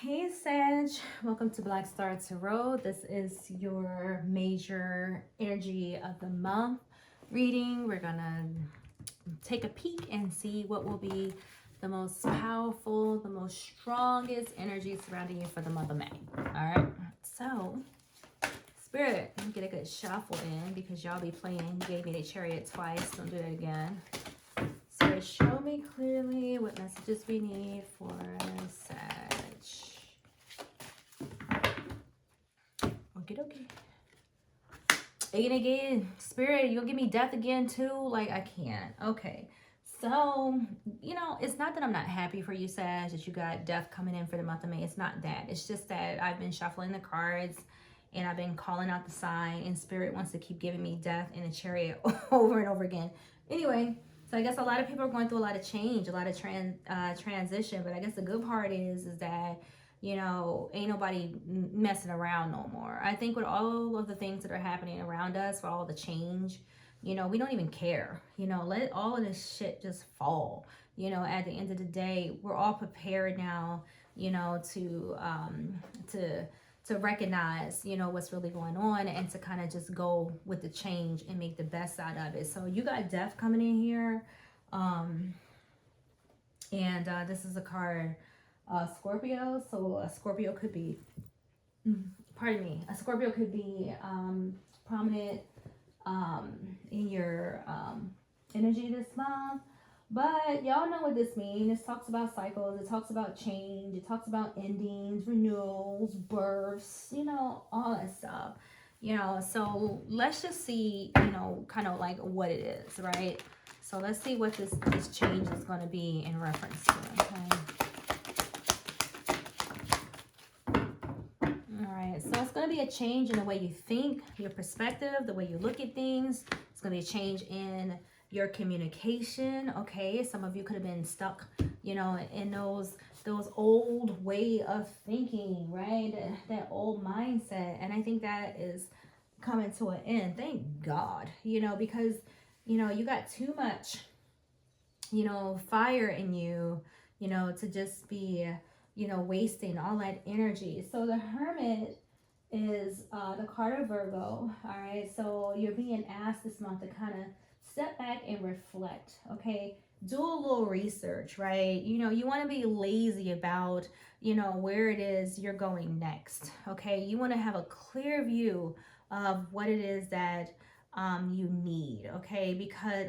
Hey Sag, welcome to Black Star Tarot. This is your major energy of the month reading. We're gonna take a peek and see what will be the most powerful, the most strongest energy surrounding you for the month of May. All right, so Spirit, let me get a good shuffle in because y'all be playing. You gave me the Chariot twice, don't do that again. Spirit, show me clearly what messages we need for Sag. Okay, okay. Again, Spirit, you'll give me death again too? Like, I can't. Okay. So, it's not that I'm not happy for you, Sag, that you got death coming in for the month of May. It's not that. It's just that I've been shuffling the cards and I've been calling out the sign, and Spirit wants to keep giving me death in the Chariot over and over again. Anyway, so I guess a lot of people are going through a lot of change, a lot of transition. But I guess the good part is that ain't nobody messing around no more. I think with all of the things that are happening around us, for all the change, we don't even care. Let all of this shit just fall. At the end of the day, we're all prepared now, to recognize, what's really going on, and to kind of just go with the change and make the best out of it. So you got death coming in here. This is a card, Scorpio. So a Scorpio could be, a Scorpio could be prominent in your energy this month. But y'all know what this means. This talks about cycles. It talks about change. It talks about endings, renewals, births, all that stuff. So let's just see, kind of like what it is, right? So let's see what this change is going to be in reference to, okay? All right, so it's going to be a change in the way you think, your perspective, the way you look at things. It's going to be a change in your communication, okay? Some of you could have been stuck, in those old way of thinking, right? That old mindset. And I think that is coming to an end. Thank God, because, you got too much, fire in you, to just be, wasting all that energy. So the Hermit is the card of Virgo, all right? So you're being asked this month to kind of step back and reflect, okay? Do a little research, right? You want to be lazy about, where it is you're going next, okay? You want to have a clear view of what it is that you need, okay?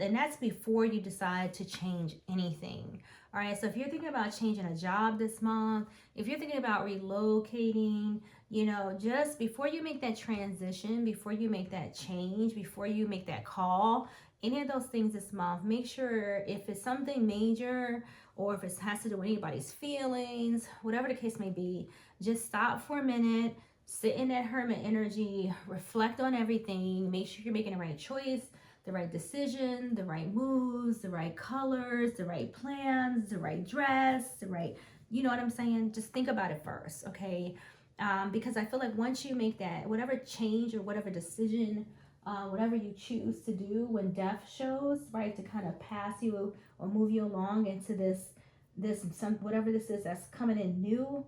And that's before you decide to change anything. All right, so if you're thinking about changing a job this month, if you're thinking about relocating, just before you make that transition, before you make that change, before you make that call, any of those things this month, make sure if it's something major or if it has to do with anybody's feelings, whatever the case may be, just stop for a minute, sit in that Hermit energy, reflect on everything, make sure you're making the right choice, the right decision, the right moves, the right colors, the right plans, the right dress, the right, you know what I'm saying? Just think about it first, okay? Because I feel like once you make that, whatever change or whatever decision, whatever you choose to do when death shows, right, to kind of pass you or move you along into whatever this is that's coming in new,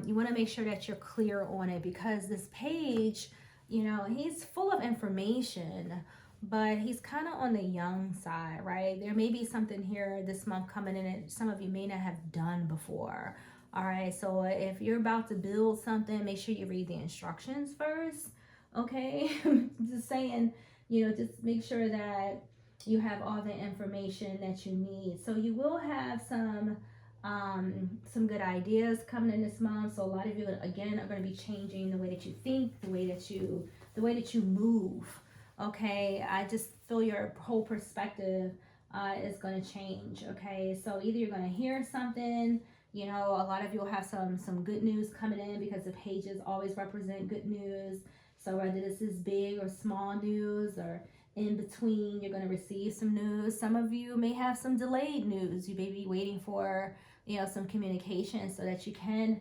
you want to make sure that you're clear on it, because this page, he's full of information, but he's kind of on the young side, right? There may be something here this month coming in that some of you may not have done before. All right, so if you're about to build something, make sure you read the instructions first, okay? Just saying, just make sure that you have all the information that you need. So you will have some good ideas coming in this month. So a lot of you, again, are going to be changing the way that you think, the way that you move. Okay, I just feel your whole perspective is going to change. Okay, so either you're going to hear something, a lot of you will have some good news coming in, because the pages always represent good news. So whether this is big or small news or in between, you're going to receive some news. Some of you may have some delayed news. You may be waiting for, some communication so that you can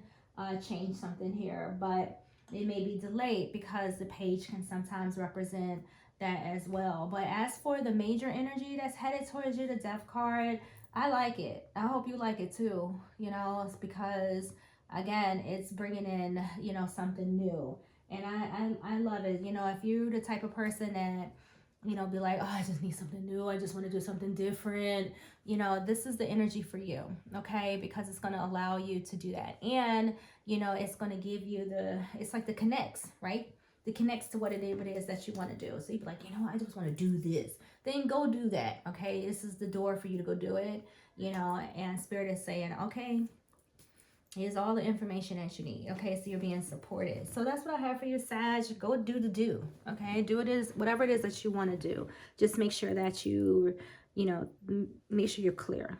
change something here, but it may be delayed because the page can sometimes represent that as well. But as for the major energy that's headed towards you, the death card, I like it. I hope you like it too. It's because again, it's bringing in, you know, something new. And I love it. You know, if you're the type of person that, you know, be like, oh, I just need something new. I just want to do something different. You know, this is the energy for you, okay? Because it's going to allow you to do that. And, you know, it's going to give you it's like the connects, right? The connects to what it is that you want to do. So you'd be like, you know, I just want to do this. Then go do that, okay? This is the door for you to go do it, you know, and Spirit is saying, okay, here's all the information that you need. Okay, so you're being supported. So that's what I have for you, Sag. Go do the do. Okay, do it is whatever it is that you want to do. Just make sure that you know, make sure you're clear.